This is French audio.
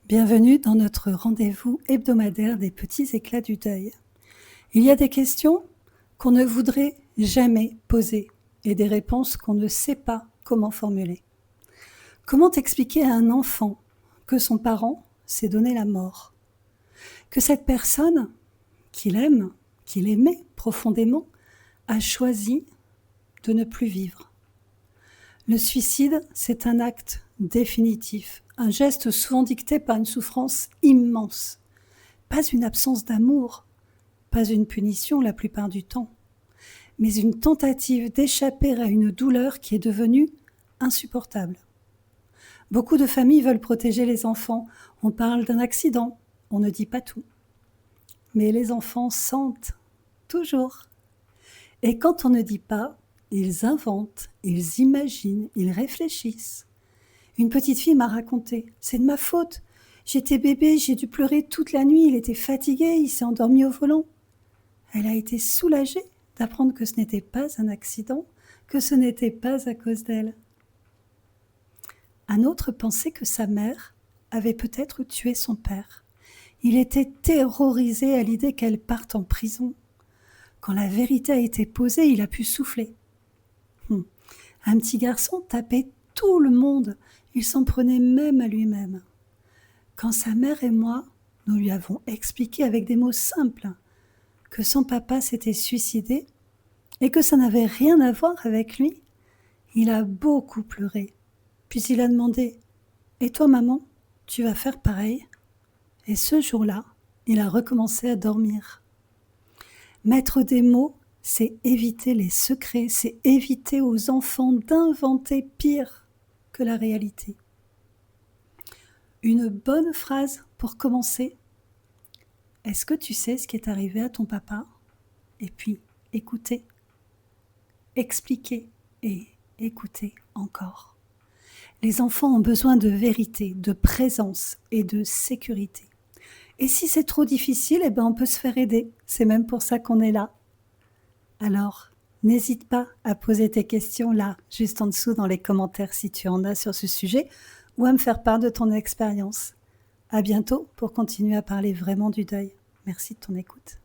Bienvenue dans notre rendez-vous hebdomadaire des petits éclats du deuil. Il y a des questions qu'on ne voudrait jamais poser et des réponses qu'on ne sait pas comment formuler. Comment expliquer à un enfant que son parent s'est donné la mort? Que cette personne qu'il aime, qu'il aimait profondément, a choisi de ne plus vivre? Le suicide, c'est un acte définitif, un geste souvent dicté par une souffrance immense. Pas une absence d'amour, pas une punition la plupart du temps, mais une tentative d'échapper à une douleur qui est devenue insupportable. Beaucoup de familles veulent protéger les enfants. On parle d'un accident, on ne dit pas tout. Mais les enfants sentent, toujours. Et quand on ne dit pas, ils inventent, ils imaginent, ils réfléchissent. Une petite fille m'a raconté, c'est de ma faute. J'étais bébé, j'ai dû pleurer toute la nuit, il était fatigué, il s'est endormi au volant. Elle a été soulagée d'apprendre que ce n'était pas un accident, que ce n'était pas à cause d'elle. Un autre pensait que sa mère avait peut-être tué son père. Il était terrorisé à l'idée qu'elle parte en prison. Quand la vérité a été posée, il a pu souffler. Un petit garçon tapait tout le monde, il s'en prenait même à lui-même. Quand sa mère et moi, nous lui avons expliqué avec des mots simples que son papa s'était suicidé et que ça n'avait rien à voir avec lui, il a beaucoup pleuré. Puis il a demandé « Et toi maman, tu vas faire pareil ?» Et ce jour-là, il a recommencé à dormir. Mettre des mots, c'est éviter les secrets, c'est éviter aux enfants d'inventer pire que la réalité. Une bonne phrase pour commencer. Est-ce que tu sais ce qui est arrivé à ton papa? Et puis, écoutez, expliquez et écoutez encore. Les enfants ont besoin de vérité, de présence et de sécurité. Et si c'est trop difficile, on peut se faire aider. C'est même pour ça qu'on est là. Alors, n'hésite pas à poser tes questions là, juste en dessous dans les commentaires si tu en as sur ce sujet, ou à me faire part de ton expérience. À bientôt pour continuer à parler vraiment du deuil. Merci de ton écoute.